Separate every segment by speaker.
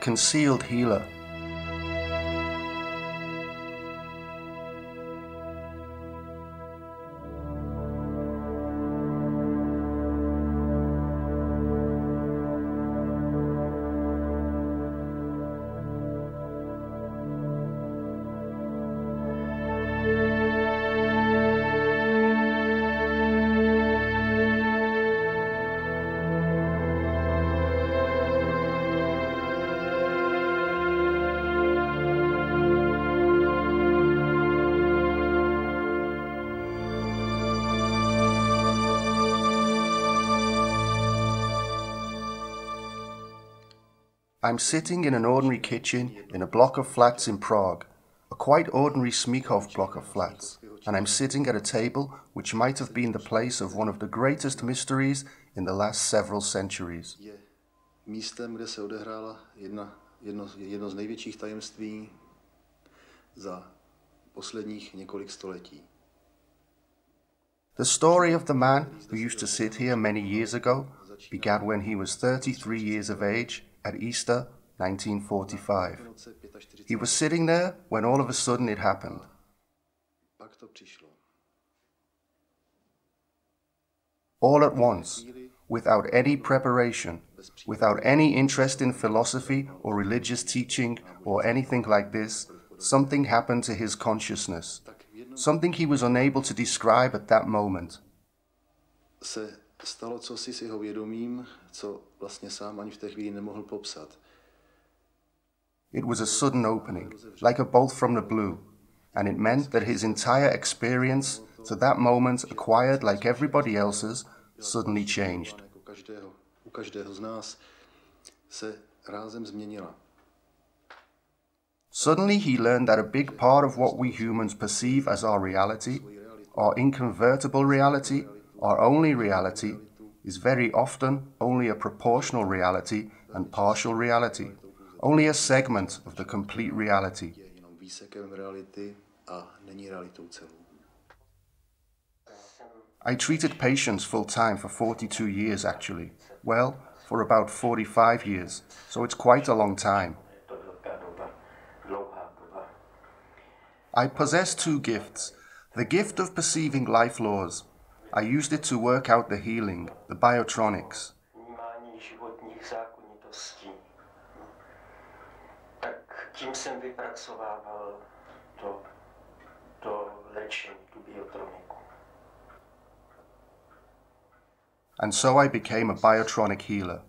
Speaker 1: concealed healer. I'm sitting in an ordinary kitchen in a block of flats in Prague, a quite ordinary Smíchov block of flats, and I'm sitting at a table which might have been the place of one of the greatest mysteries in the last several centuries.
Speaker 2: Je místem, kde se odehrála jedno z největších tajemství za posledních několik století.
Speaker 1: The story of the man who used to sit here many years ago began when he was 33 years of age at Easter 1945. He was sitting there when all of a sudden it happened. All at once, without any preparation, without any interest in philosophy or religious teaching or anything like this, something happened to his consciousness, something he was unable to describe at that moment.
Speaker 2: Se stalo cosi s jeho vědomím, co vlastně sám ani v té chvíli nemohl popsat.
Speaker 1: It was a sudden opening, like a bolt from the blue, and it meant that his entire experience to that moment acquired like everybody else's suddenly changed.
Speaker 2: U každého z nás se rázem změnila.
Speaker 1: Suddenly he learned that a big part of what we humans perceive as our reality, our inconvertible reality, our only reality, is very often only a proportional reality and partial reality, only a segment of the complete reality. I treated patients full-time for 42 years actually. Well, for about 45 years, so it's quite a long time. I possess two gifts. The gift of perceiving life laws. I used it to work out the healing, the biotronics. And so I became a biotronic healer.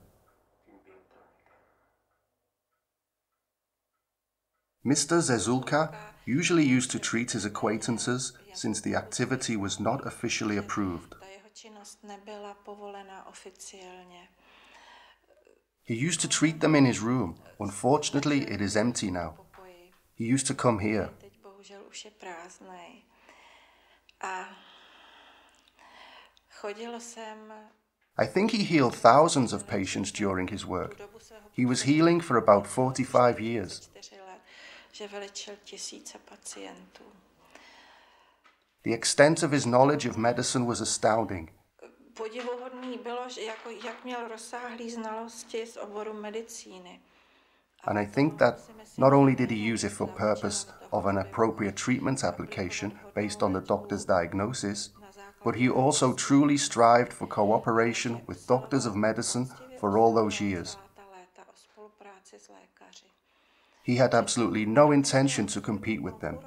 Speaker 1: Mr. Zezulka usually used to treat his acquaintances since the activity was not officially approved. He used to treat them in his room. Unfortunately, it is empty now. He used to come here. I think he healed thousands of patients during his work. He was healing for about 45 years. The extent of his knowledge of medicine was astounding. And I think that not only did he use it for purpose of an appropriate treatment application based on the doctor's diagnosis, but he also truly strived for cooperation with doctors of medicine for all those years. He had absolutely no intention to compete with them.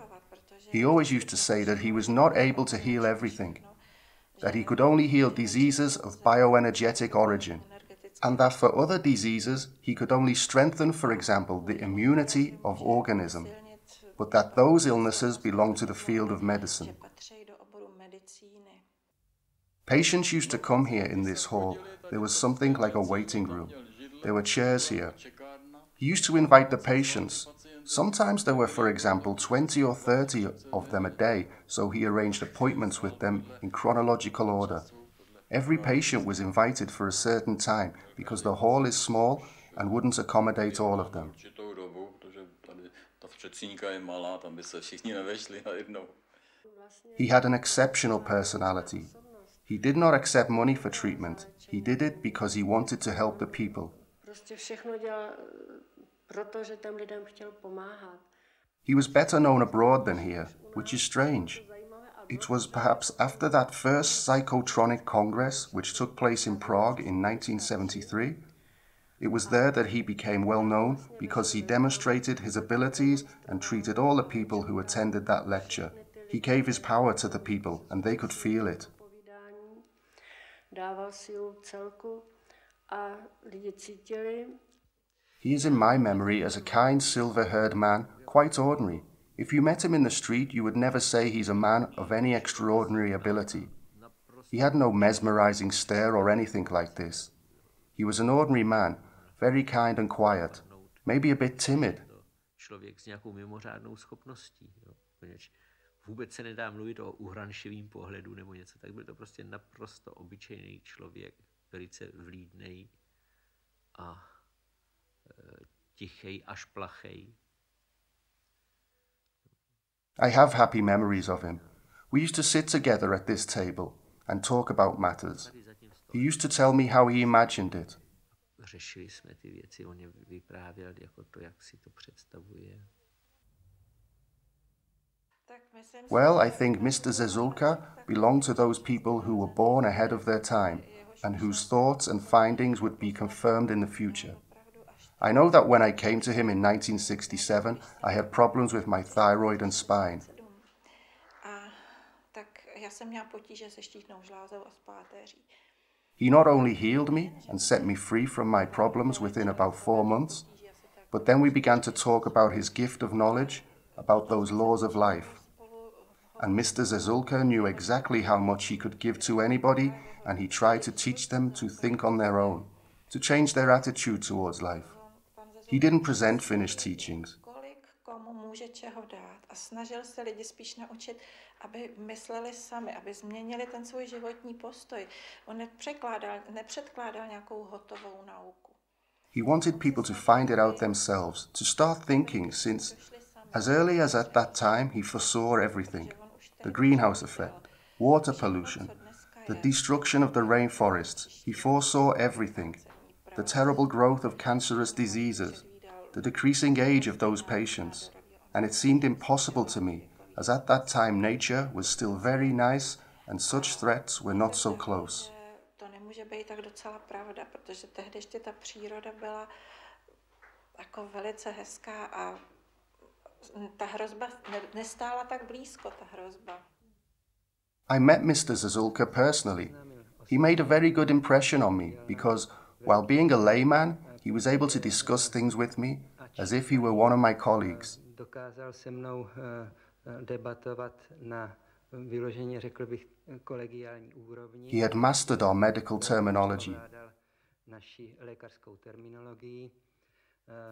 Speaker 1: He always used to say that he was not able to heal everything, that he could only heal diseases of bioenergetic origin, and that for other diseases he could only strengthen, for example, the immunity of organism, but that those illnesses belong to the field of medicine. Patients used to come here in this hall. There was something like a waiting room. There were chairs here. He used to invite the patients. Sometimes there were, for example, 20 or 30 of them a day, so he arranged appointments with them in chronological order. Every patient was invited for a certain time because the hall is small and wouldn't accommodate all of them. He had an exceptional personality. He did not accept money for treatment. He did it because he wanted to help the people.
Speaker 3: protože těm lidem chtěl pomáhat.
Speaker 1: He was better known abroad than here, which is strange. It was perhaps after that first psychotronic congress, which took place in Prague in 1973. It was there that he became well known because he demonstrated his abilities and treated all the people who attended that lecture. He gave his power to the people and they could feel it.
Speaker 3: Dával sílu celku a lidi cítili.
Speaker 1: He is in my memory as a kind, silver-haired man, quite ordinary. If you met him in the street, you would never say he's a man of any extraordinary ability. He had no mesmerizing stare or anything like this. He was an ordinary man, very kind and quiet, maybe a bit timid.
Speaker 4: Člověk s nějakou mimořádnou schopností, jo. Vůbec se nedá mluvit o uhranšivým pohledu nebo něco, tak byl to prostě naprosto obyčejný člověk, velice vlídnej a tichej až plachej.
Speaker 1: I have happy memories of him. We used to sit together at this table and talk about matters. He used to tell me how he imagined it.
Speaker 4: Řešili jsme ty věci, on je vyprávěl jako to, jak si to představuje.
Speaker 1: Well, I think Mr. Zezulka belonged to those people who were born ahead of their time and whose thoughts and findings would be confirmed in the future. I know that when I came to him in 1967, I had problems with my thyroid and spine. He not only healed me and set me free from my problems within about 4 months, but then we began to talk about his gift of knowledge, about those laws of life. And Mr. Zezulka knew exactly how much he could give to anybody, and he tried to teach them to think on their own, to change their attitude towards life. He didn't present finished teachings.
Speaker 5: Komu může čeho dát a snažil se lidi spíš naučit, aby mysleli sami, aby změnili ten svůj životní postoj. On nepředkládal nějakou hotovou nauku.
Speaker 1: He wanted people to find it out themselves, to start thinking, since as early as at that time he foresaw everything. The greenhouse effect, water pollution, the destruction of the rainforests. He foresaw everything. The terrible growth of cancerous diseases, the decreasing age of those patients. And it seemed impossible to me, as at that time nature was still very nice and such threats were not so close.
Speaker 5: To nemůže být tak docela pravda, protože tehdy ještě ta příroda byla jako velice hezká a ta hrozba nestála tak blízko, ta hrozba.
Speaker 1: I met Mr. Zezulka personally. He made a very good impression on me because, while being a layman, he was able to discuss things with me as if he were one of my colleagues.
Speaker 6: Dokázal se mnou debatovat na vyloženě, řekl bych, kolegiální úrovni.
Speaker 1: He had mastered our medical terminology.
Speaker 6: Naši lékařskou terminologii.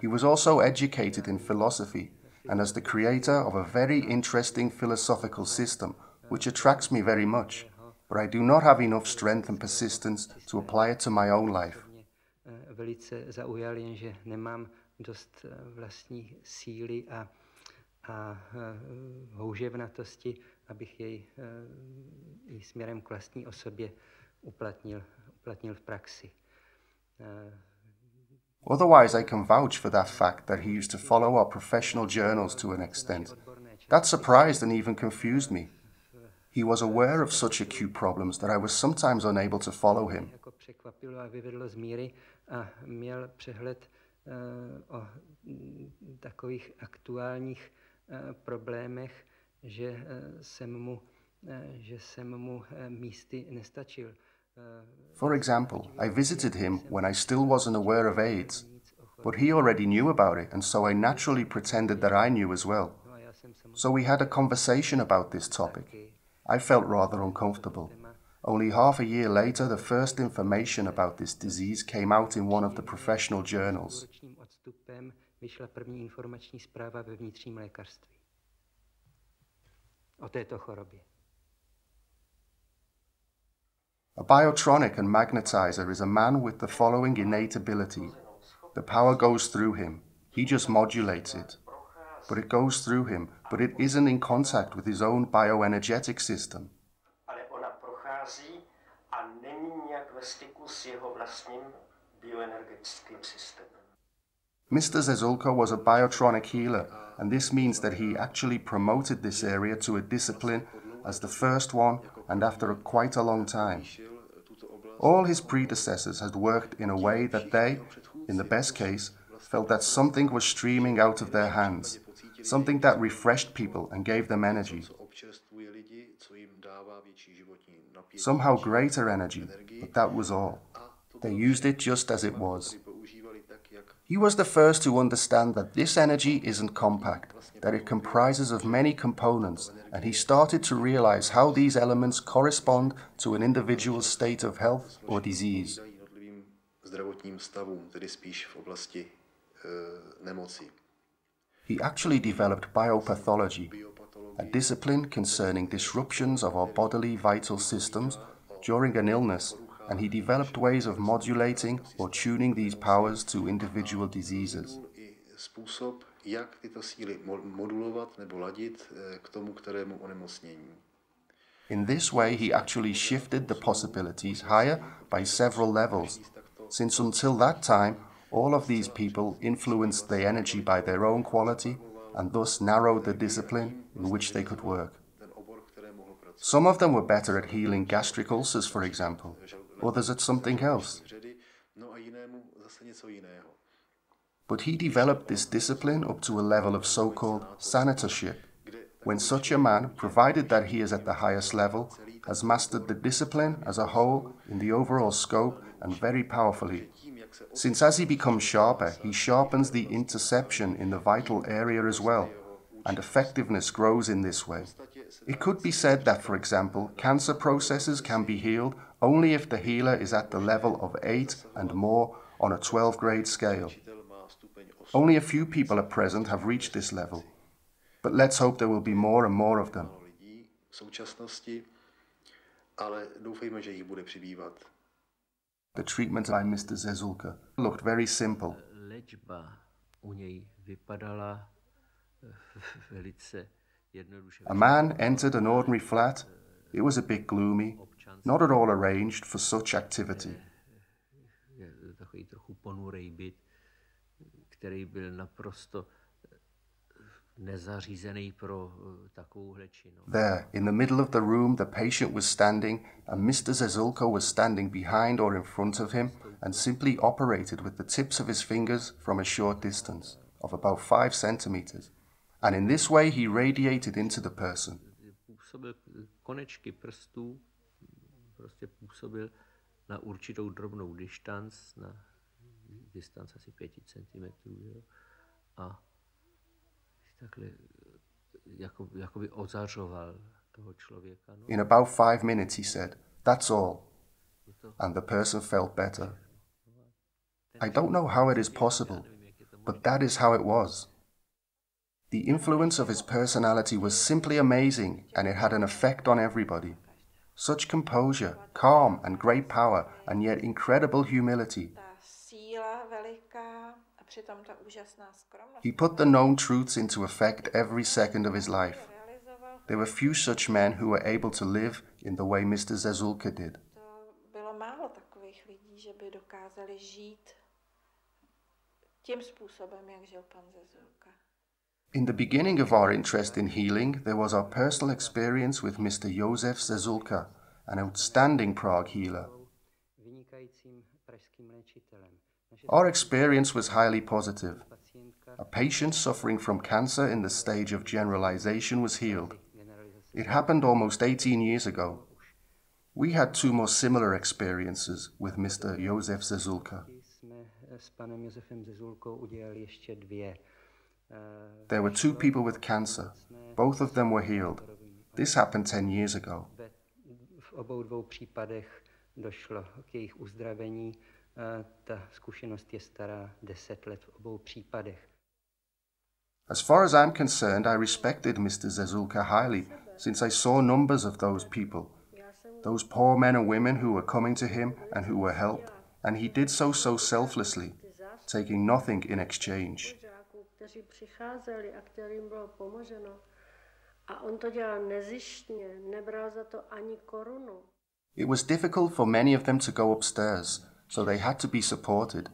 Speaker 1: He was also educated in philosophy and as the creator of a very interesting philosophical system, which attracts me very much, but I do not have enough strength and persistence to apply it to my own life.
Speaker 6: Velice zaujal, jenže nemám dost vlastní síly a houževnatosti, abych jej směrem k vlastní osobě uplatnil v praxi.
Speaker 1: Otherwise, I can vouch for that fact that he used to follow our professional journals to an extent. That surprised and even confused me. He was aware of such acute problems that I was sometimes unable to follow him.
Speaker 6: Jako překvapilo a vyvedlo z míry a měl přehled o takových aktuálních problémech, že jsem mu místy nestačil.
Speaker 1: For example, I visited him when I still wasn't aware of AIDS, but he already knew about it, and so I naturally pretended that I knew as well. So we had a conversation about this topic. I felt rather uncomfortable. Only half a year later, the first information about this disease came out in one of the professional journals.
Speaker 6: Vyšla první informační zpráva ve vnitřním lékařství o této chorobě.
Speaker 1: A biotronic and magnetizer is a man with the following innate ability. The power goes through him. He just modulates it. But it goes through him, but it isn't in contact with his own bioenergetic system.
Speaker 7: Ale ona prochází a není nějak ve styku s jeho vlastním bioenergetickým systémem.
Speaker 1: Mr. Zezulka was a biotronic healer, and this means that he actually promoted this area to a discipline as the first one and after quite a long time. All his predecessors had worked in a way that they, in the best case, felt that something was streaming out of their hands, something that refreshed people and gave them energy. Somehow greater energy, but that was all. They used it just as it was. He was the first to understand that this energy isn't compact, that it comprises of many components, and he started to realize how these elements correspond to an individual's state of health or disease. He actually developed biopathology, a discipline concerning disruptions of our bodily vital systems during an illness, and he developed ways of modulating or tuning these powers to individual diseases. In this way, he actually shifted the possibilities higher by several levels, since until that time, all of these people influenced the energy by their own quality and thus narrowed the discipline in which they could work. Some of them were better at healing gastric ulcers, for example, others at something else. But he developed this discipline up to a level of so-called sanatorship, when such a man, provided that he is at the highest level, has mastered the discipline as a whole in the overall scope and very powerfully, since as he becomes sharper, he sharpens the interception in the vital area as well, and effectiveness grows in this way. It could be said that, for example, cancer processes can be healed only if the healer is at the level of 8 and more on a 12-grade scale. Only a few people at present have reached this level, but let's hope there will be more and more of them. The treatment by Mr. Zezulka looked very simple. A man entered an ordinary flat. It was a bit gloomy, not at all arranged for such activity. There, in the middle of the room, the patient was standing, and Mr. Zezulka was standing behind or in front of him and simply operated with the tips of his fingers from a short distance, of about 5 centimeters. And in this way he radiated into the person. In about 5 minutes, he said, "That's all." And the person felt better. I don't know how it is possible, but that is how it was. The influence of his personality was simply amazing, and it had an effect on everybody. Such composure, calm and great power, and yet incredible humility. He put the known truths into effect every second of his life. There were few such men who were able to live in the way Mr. Zezulka did. In the beginning of our interest in healing, there was our personal experience with Mr. Josef Zezulka, an outstanding Prague healer. Our experience was highly positive. A patient suffering from cancer in the stage of generalization was healed. It happened almost 18 years ago. We had 2 more similar experiences with Mr. Josef Zezulka. There were 2 people with cancer. Both of them were healed. This happened 10 years ago. As far as I'm concerned, I respected Mr. Zezulka highly, since I saw numbers of those people, those poor men and women who were coming to him and who were helped, and he did so selflessly, taking nothing in exchange. It was difficult for many of them to go upstairs, so they had to be supported.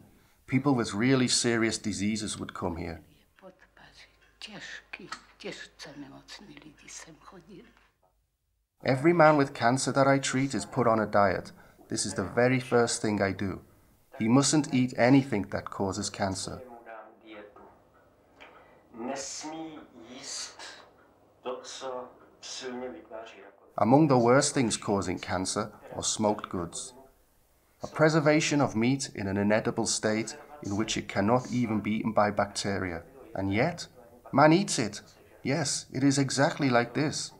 Speaker 1: People with really serious diseases would come here. Every man with cancer that I treat is put on a diet. This is the very first thing I do. He mustn't eat anything that causes cancer. Among the worst things causing cancer are smoked goods. A preservation of meat in an inedible state in which it cannot even be eaten by bacteria. And yet, man eats it. Yes, it is exactly like this.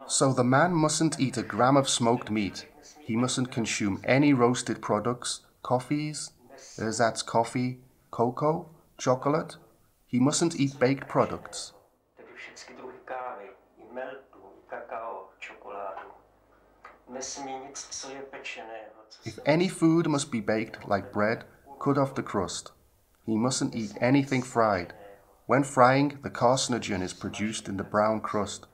Speaker 1: So the man mustn't eat a gram of smoked meat. He mustn't consume any roasted products, coffees, ersatz coffee, cocoa, chocolate. He mustn't eat baked products. If any food must be baked like bread, cut off the crust. He mustn't eat anything fried. When frying, the carcinogen is produced in the brown crust.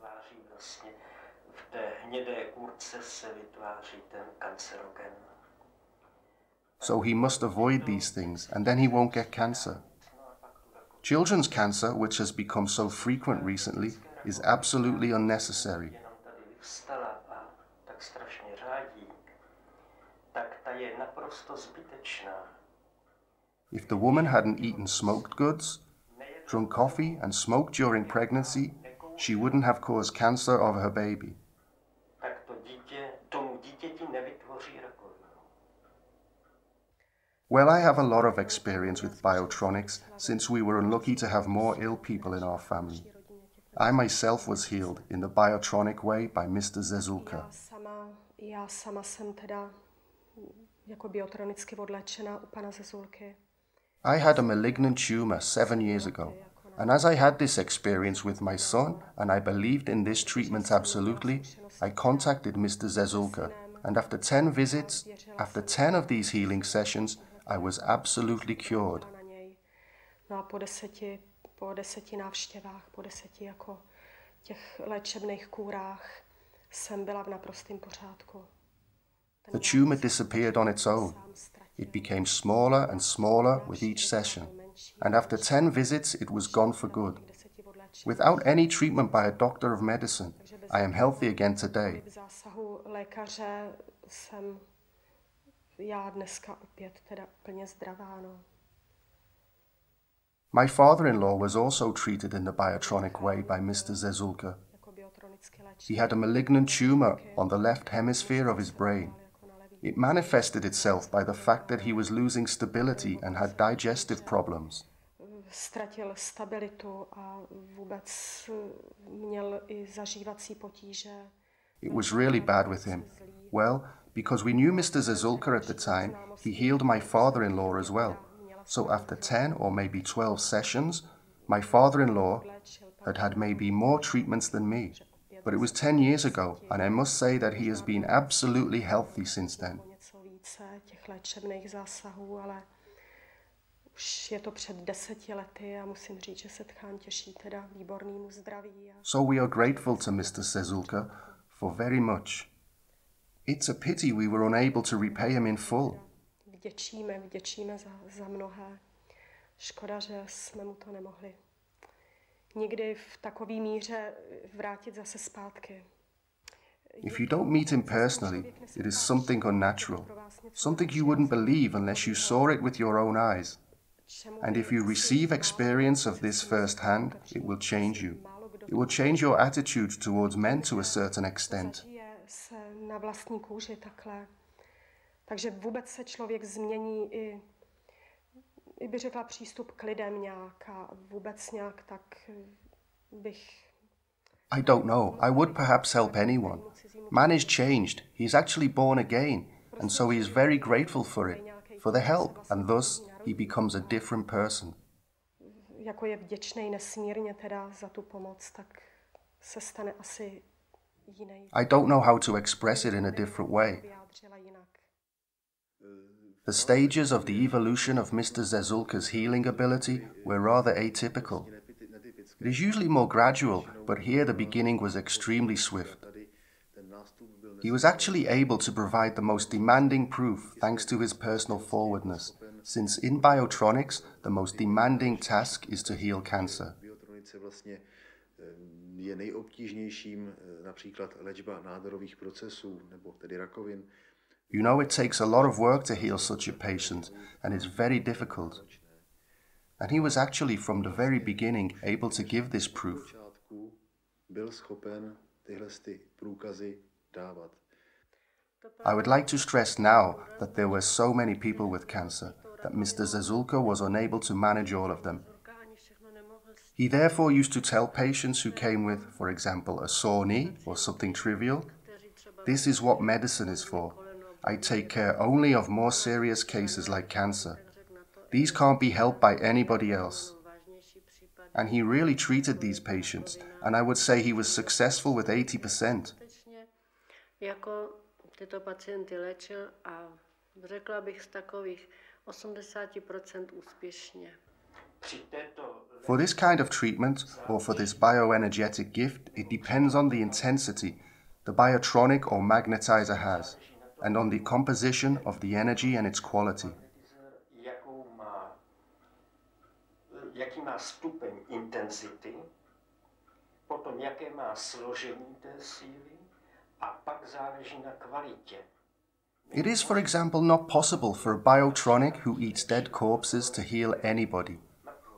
Speaker 1: So he must avoid these things, and then he won't get cancer. Children's cancer, which has become so frequent recently, is absolutely unnecessary. If the woman hadn't eaten smoked goods, drunk coffee and smoked during pregnancy, she wouldn't have caused cancer of her baby. Well, I have a lot of experience with biotronics since we were unlucky to have more ill people in our family. I myself was healed in the biotronic way by Mr. Zezulka.
Speaker 3: Já sama jsem teda jako biotronicky odléčena u pana Zezulky.
Speaker 1: I had a malignant tumor 7 years ago, and as I had this experience with my son and I believed in this treatment absolutely, I contacted Mr. Zezulka, and after 10 visits, after 10 of these healing sessions, I was absolutely cured.
Speaker 3: No a po deseti návštěvách, po 10 jako těch léčebných kůrách jsem byla v naprostém pořádku.
Speaker 1: The tumor disappeared on its own. It became smaller and smaller with each session, and after 10 visits it was gone for good. Without any treatment by a doctor of medicine, I am healthy again today.
Speaker 3: V zásahu lékaře jsem já dneska opět teda úplně zdravá, no.
Speaker 1: My father-in-law was also treated in the biotronic way by Mr. Zezulka. He had a malignant tumor on the left hemisphere of his brain. It manifested itself by the fact that he was losing stability and had digestive problems.
Speaker 3: Ztratil stabilitu a vůbec měl i zažívací potíže.
Speaker 1: It was really bad with him. Well, because we knew Mr. Zezulka at the time, he healed my father-in-law as well. So after 10 or maybe 12 sessions, my father-in-law had had maybe more treatments than me. But it was 10 years ago, and I must say that he has been absolutely healthy since then.
Speaker 3: Těch léčebných zásahů, ale už je to před 10 lety a musím říct, že se tchán těší teda výbornému zdraví.
Speaker 1: So we are grateful to Mr. Zezulka for very much. It's a pity we were unable to repay him in full.
Speaker 3: Vděčíme za mnohé. Škoda, že jsme mu to nemohli nikdy v takové míře vrátit zase zpátky.
Speaker 1: If you don't meet him personally, it is something unnatural, something you wouldn't believe unless you saw it with your own eyes. And if you receive experience of this firsthand, it will change you. It will change your attitude towards men to a certain extent.
Speaker 3: Na vlastní kůži takhle. Takže vůbec se člověk změní i by řekla přístup k lidem nějak a vůbec nějak tak bych...
Speaker 1: I don't know. I would perhaps help anyone. Man is changed. He is actually born again, and so he is very grateful for it, for the help, and thus he becomes a different person.
Speaker 3: Jako je vděčnej nesmírně teda za tu pomoc, tak se stane asi jiný.
Speaker 1: I don't know how to express it in a different way. The stages of the evolution of Mr. Zezulka's healing ability were rather atypical. It is usually more gradual, but here the beginning was extremely swift. He was actually able to provide the most demanding proof thanks to his personal forwardness, since in biotronics, the most demanding task is to heal cancer.
Speaker 2: Biotronice vlastně je nejobtížnějším například léčba nádorových procesů nebo tedy rakovin.
Speaker 1: You know, it takes a lot of work to heal such a patient, and it's very difficult. And he was actually from the very beginning able to give this proof.
Speaker 2: Byl schopen tyhle průkazy dávat.
Speaker 1: I would like to stress now that there were so many people with cancer that Mr. Zezulka was unable to manage all of them. He therefore used to tell patients who came with, for example, a sore knee or something trivial, "This is what medicine is for. I take care only of more serious cases like cancer. These can't be helped by anybody else." And he really treated these patients, and I would say he was successful with 80%.
Speaker 8: Jako tyto pacienty léčil a řekla bych z takových 80% úspěšně.
Speaker 1: For this kind of treatment, or for this bioenergetic gift, it depends on the intensity the biotronic or magnetizer has, and on the composition of the energy and its quality.
Speaker 7: Jaký má stupeň intenzity, potom jaké má složení té síly a pak záleží na kvalitě.
Speaker 1: It is, for example, not possible for a biotronic who eats dead corpses to heal anybody,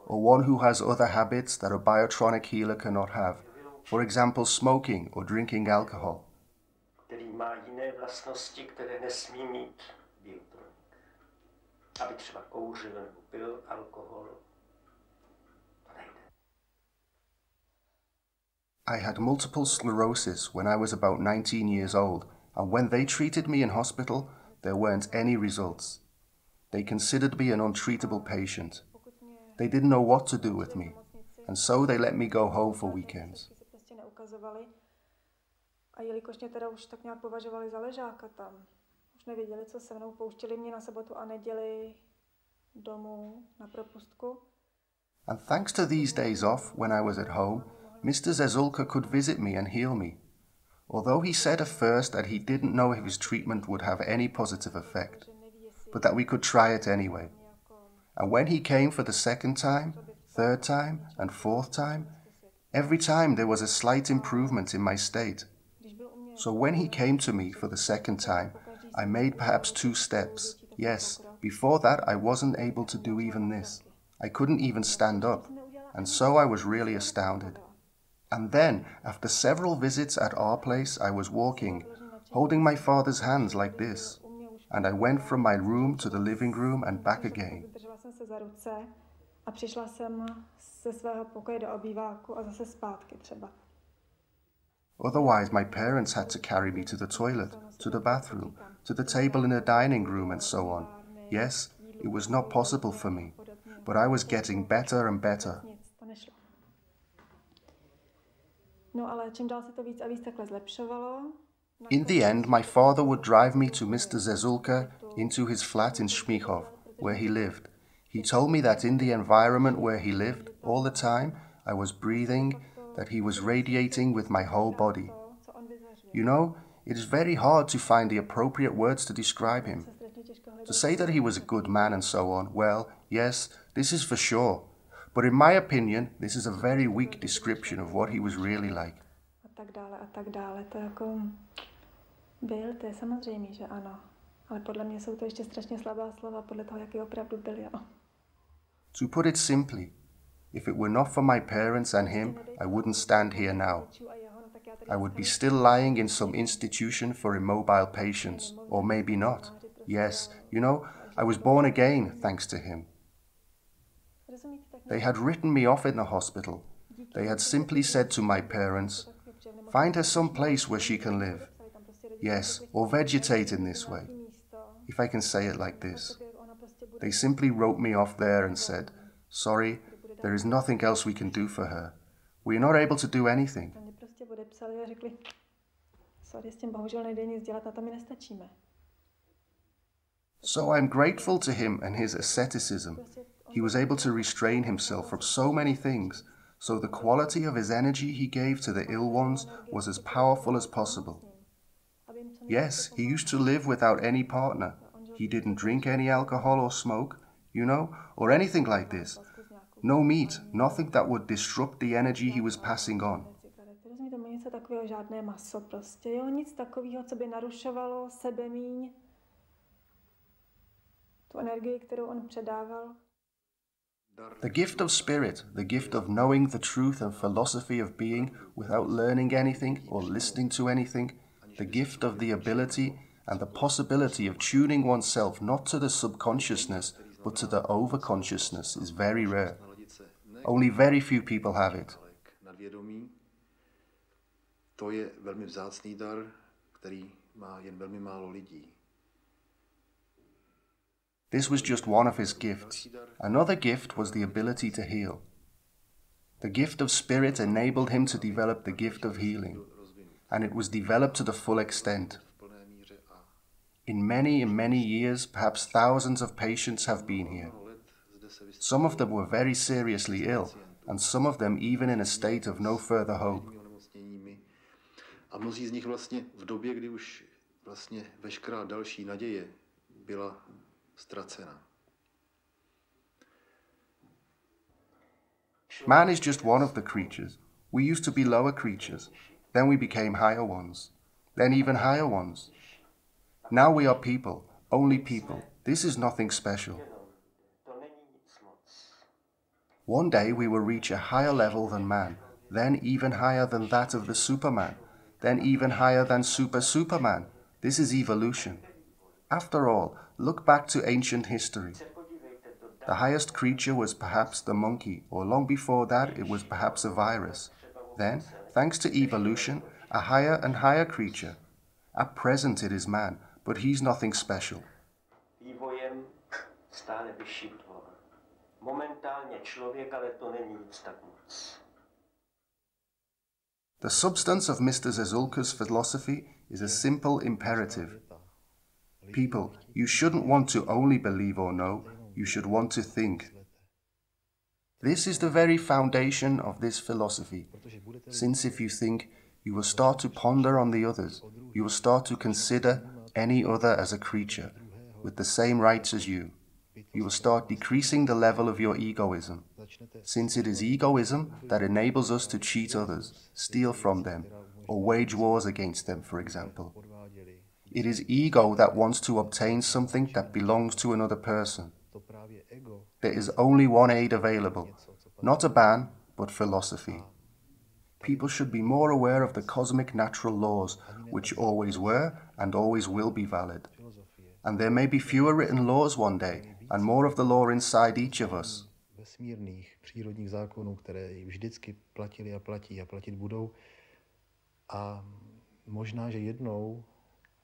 Speaker 1: or one who has other habits that a biotronic healer cannot have, for example, smoking or drinking alcohol.
Speaker 7: Který má jiné vlastnosti, které nesmí mít biotronik. Aby třeba kouřil nebo pil alkohol.
Speaker 1: I had multiple sclerosis when I was about 19 years old, and when they treated me in hospital, there weren't any results. They considered me an untreatable patient. They didn't know what to do with me, and so they let me go home for weekends.
Speaker 9: A jelikož mě teda už tak nějak považovali za ležáka tam, už nevěděli, co se mnou, pouštěli mě na sobotu a neděli domů na propustku.
Speaker 1: And thanks to these days off when I was at home, Mr. Zezulka could visit me and heal me, although he said at first that he didn't know if his treatment would have any positive effect, but that we could try it anyway. And when he came for the second time, third time, and fourth time, every time there was a slight improvement in my state. So when he came to me for the second time, I made perhaps 2 steps. Yes, before that I wasn't able to do even this. I couldn't even stand up, and so I was really astounded. And then, after several visits at our place, I was walking, holding my father's hands like this, and I went from my room to the living room and back again.
Speaker 9: A přišla jsem ze svého pokoje do obýváku a zase zpátky třeba.
Speaker 1: Otherwise, my parents had to carry me to the toilet, to the bathroom, to the table in the dining room, and so on. Yes, it was not possible for me, but I was getting better and better.
Speaker 9: No ale čím dál se to víc a víc takhle zlepšovalo.
Speaker 1: In the end, my father would drive me to Mr. Zezulka into his flat in Šmíchov, where he lived. He told me that in the environment where he lived, all the time, I was breathing, that he was radiating with my whole body. You know, it is very hard to find the appropriate words to describe him. To say that he was a good man and so on, well, yes, this is for sure. But in my opinion, this is a very weak description of what he was really like.
Speaker 9: A tak dále, to jako byl, to je samozřejmé, že ano. Ale podle mě jsou to ještě strašně slabá slova podle toho, jaký opravdu byl, jo.
Speaker 1: To put it simply, if it were not for my parents and him, I wouldn't stand here now. I would be still lying in some institution for immobile patients, or maybe not. Yes, you know, I was born again thanks to him. They had written me off in the hospital. They had simply said to my parents, "Find her some place where she can live." Yes, or vegetate in this way, if I can say it like this. They simply wrote me off there and said, "Sorry, there is nothing else we can do for her. We are not able to do anything." So I'm grateful to him and his asceticism. He was able to restrain himself from so many things, so the quality of his energy he gave to the ill ones was as powerful as possible. Yes, he used to live without any partner. He didn't drink any alcohol or smoke, or anything like this. No meat, nothing that would disrupt the energy he was passing on.
Speaker 9: Rozumíte, něco takového, žádné maso prostě, jo? Nic takového, co by narušovalo sebemíň, tu energii, kterou on předával.
Speaker 1: The gift of spirit, the gift of knowing the truth and philosophy of being without learning anything or listening to anything, the gift of the ability and the possibility of tuning oneself not to the subconsciousness but to the overconsciousness is very rare. Only very few people have it.
Speaker 2: To je velmi vzácný dar, který má jen velmi málo lidí.
Speaker 1: This was just one of his gifts. Another gift was the ability to heal. The gift of spirit enabled him to develop the gift of healing, and it was developed to the full extent. In many years, perhaps thousands of patients have been here. Some of them were very seriously ill, and some of them even in a state of no further hope.
Speaker 2: A mnozí z nich vlastně v době, kdy už vlastně veškerá další naděje byla ztracena.
Speaker 1: Man is just one of the creatures. We used to be lower creatures. Then we became higher ones. Then even higher ones. Now we are people, only people. This is nothing special. One day we will reach a higher level than man, then even higher than that of the Superman, then even higher than Superman. This is evolution. After all, look back to ancient history. The highest creature was perhaps the monkey, or long before that it was perhaps a virus. Then, thanks to evolution, a higher and higher creature. At present it is man, but he's nothing special.
Speaker 7: Vývojem stále vyšší tvor. Momentálně člověk, ale to není nic tak moc.
Speaker 1: The substance of Mr. Zezulka's philosophy is a simple imperative. People, you shouldn't want to only believe or know, you should want to think. This is the very foundation of this philosophy, since if you think, you will start to ponder on the others, you will start to consider any other as a creature, with the same rights as you. You will start decreasing the level of your egoism, since it is egoism that enables us to cheat others, steal from them, or wage wars against them, for example. It is ego that wants to obtain something that belongs to another person. There is only one aid available, not a ban, but philosophy. People should be more aware of the cosmic natural laws, which always were and always will be valid. And there may be fewer written laws one day, and more of the law inside each of us.
Speaker 2: Vesmírných přírodních zákonů, které vždycky platily a platí a platit budou. A možná, že jednou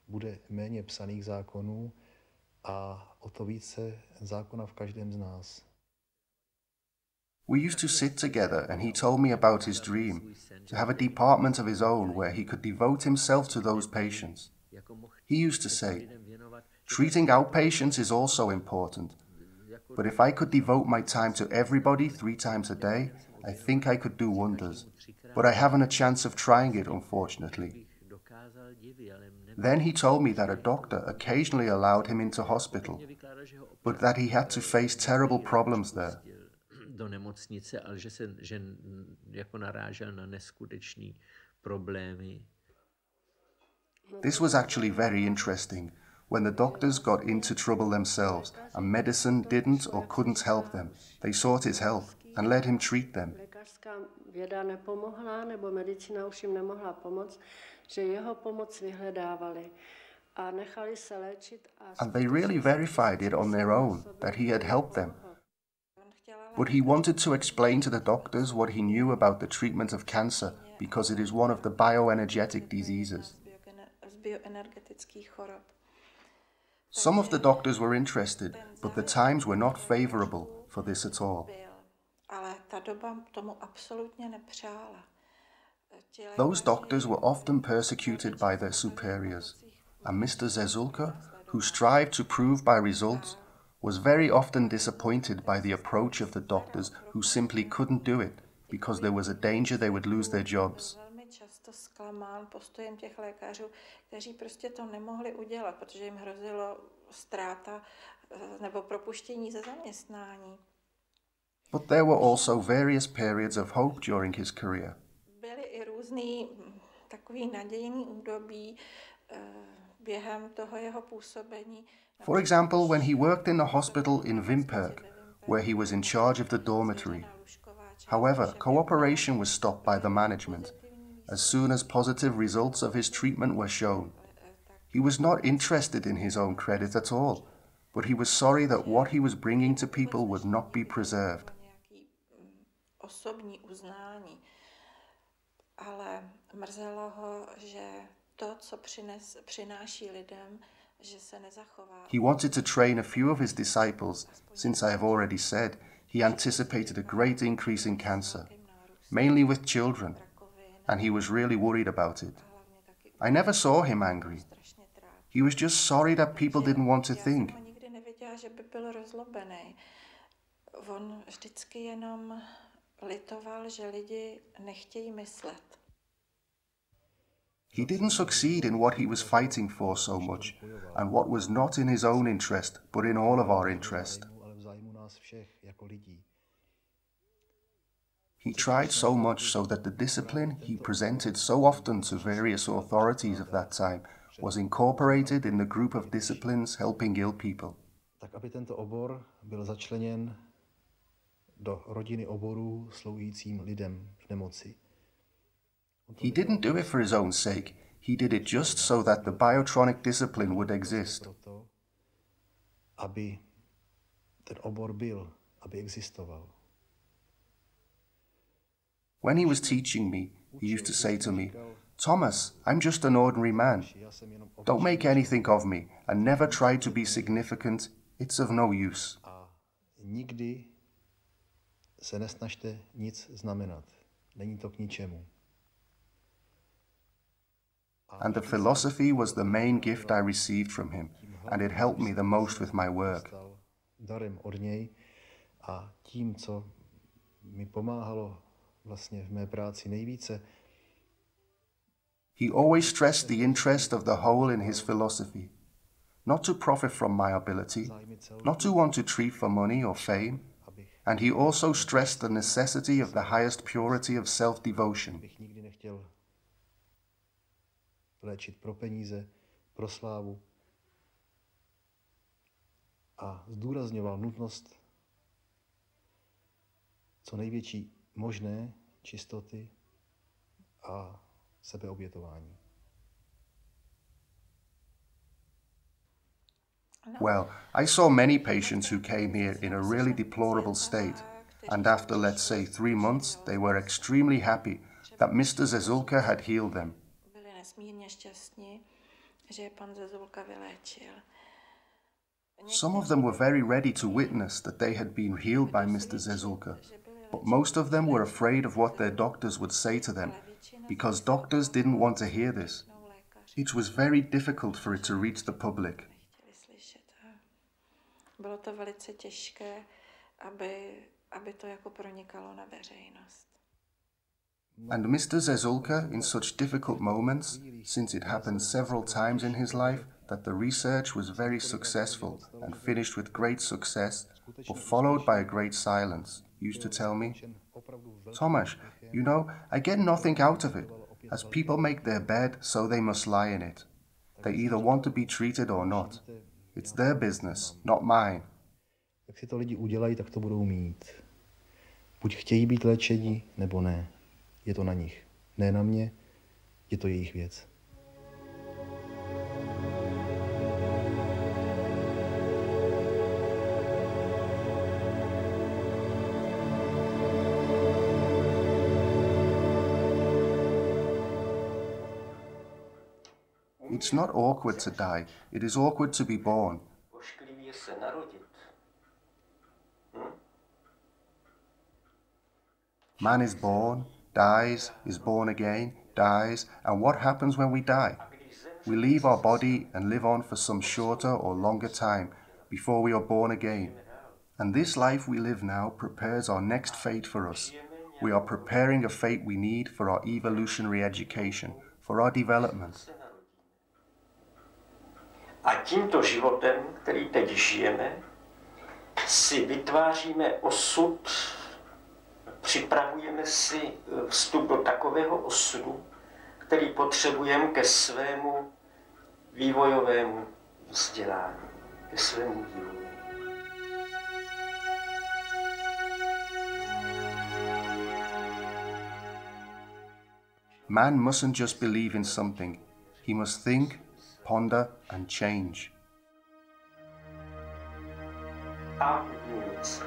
Speaker 2: bude méně psaných zákonů a o to více zákona v každém z nás.
Speaker 1: We used to sit together and he told me about his dream, to have a department of his own where he could devote himself to those patients. He used to say, treating outpatients is also important, but if I could devote my time to everybody 3 times a day, I think I could do wonders, but I haven't a chance of trying it, unfortunately. Then he told me that a doctor occasionally allowed him into hospital, but that he had to face terrible problems there.
Speaker 4: Do nemocnice, ale že jako narážel na neskutečný problémy.
Speaker 1: This was actually very interesting, when the doctors got into trouble themselves and medicine didn't or couldn't help them. They sought his help and let him treat them.
Speaker 8: Lékařská věda nepomohla, nebo medicína už jim nemohla pomoct, že jeho pomoc vyhledávali a nechali se léčit.
Speaker 1: And they really verified it on their own, that he had helped them. But he wanted to explain to the doctors what he knew about the treatment of cancer, because it is one of the bioenergetic diseases. Some of the doctors were interested, but the times were not favorable for this at all. Those doctors were often persecuted by their superiors, and Mr. Zezulka, who strived to prove by results, was very often disappointed by the approach of the doctors who simply couldn't do it because there was a danger they would lose their jobs.
Speaker 5: naprosto zklamán postojem těch lékařů, kteří prostě to nemohli udělat, protože jim hrozilo ztráta nebo propuštění ze zaměstnání.
Speaker 1: But there were also various periods of hope during his career.
Speaker 5: Byly i různý takový nadějný údobí během toho jeho působení.
Speaker 1: For example, when he worked in a hospital in Vimperk, where he was in charge of the dormitory. However, cooperation was stopped by the management as soon as positive results of his treatment were shown. He was not interested in his own credit at all, but he was sorry that what he was bringing to people would not be preserved.
Speaker 5: Osobní uznání, ale mrzelo ho, že to, co přináší lidem, že se nezachová.
Speaker 1: He wanted to train a few of his disciples, since I have already said he anticipated a great increase in cancer, mainly with children, and he was really worried about it. I never saw him angry. He was just sorry that people didn't want to think.
Speaker 5: Já jsem ho nikdy neviděla, že by byl rozlobený. On vždycky jenom litoval, že lidi nechtějí myslet.
Speaker 1: He didn't succeed in what he was fighting for so much, and what was not in his own interest, but in all of our interest. He tried so much so that the discipline he presented so often to various authorities of that time was incorporated in the group of disciplines helping ill people.
Speaker 2: Tak aby tento obor byl začleněn do rodiny oborů sloužícím lidem v nemoci.
Speaker 1: He didn't do it for his own sake. He did it just so that the biotronic discipline would exist.
Speaker 2: Aby ten obor byl, aby existoval.
Speaker 1: When he was teaching me, he used to say to me, "Thomas, I'm just an ordinary man. Don't make anything of me and never try to be significant. It's of no use."
Speaker 2: A nikdy se nesnažte nic znamenat. Není to k ničemu.
Speaker 1: And the philosophy was the main gift I received from him, and it helped me the most with my work.
Speaker 2: Darem od něj a tím, co mi pomáhalo vlastně v mé práci nejvíce.
Speaker 1: He always stressed the interest of the whole in his philosophy, not to profit from my ability, not to want to treat for money or fame, and he also stressed the necessity of the highest purity of self-devotion.
Speaker 2: Bych nikdy nechtěl léčit pro peníze, pro slávu. A zdůrazňoval nutnost co největší možné čistoty a sebeobětování.
Speaker 1: Well, I saw many patients who came here in a really deplorable state, and after, let's say, 3 months, they were extremely happy that Mr. Zezulka had healed them.
Speaker 5: Byli nesmírně šťastní, že je pan Zezulka vyléčil.
Speaker 1: Some of them were very ready to witness that they had been healed by Mr. Zezulka, but most of them were afraid of what their doctors would say to them, because doctors didn't want to hear this. It was very difficult for it to reach the public.
Speaker 5: Bylo to velice těžké, aby to jako pronikalo na veřejnost.
Speaker 1: And Mr. Zezulka, in such difficult moments, since it happened several times in his life that the research was very successful and finished with great success, but followed by a great silence, used to tell me, "Tomáš, you know, I get nothing out of it. As people make their bed, so they must lie in it. They either want to be treated or not. It's their business, not mine."
Speaker 2: Jak si to lidi udělají, tak to budou mít. Buď chtějí být léčeni, nebo ne. Je to na nich. Ne na mě, je to jejich věc.
Speaker 1: It's not awkward to die, it is awkward to be born.
Speaker 7: Ošklivě se narodit.
Speaker 1: Man is born, dies, is born again, dies, and what happens when we die? We leave our body and live on for some shorter or longer time before we are born again. And this life we live now prepares our next fate for us. We are preparing a fate we need for our evolutionary education, for our development.
Speaker 7: A tímto životem, který teď žijeme, si vytváříme osud, připravujeme si vstup do takového osudu, který potřebujeme ke svému vývojovému vzdělání, ke svému vývoji.
Speaker 1: Man mustn't just believe in something. He must think, ponder and change.
Speaker 7: A nic.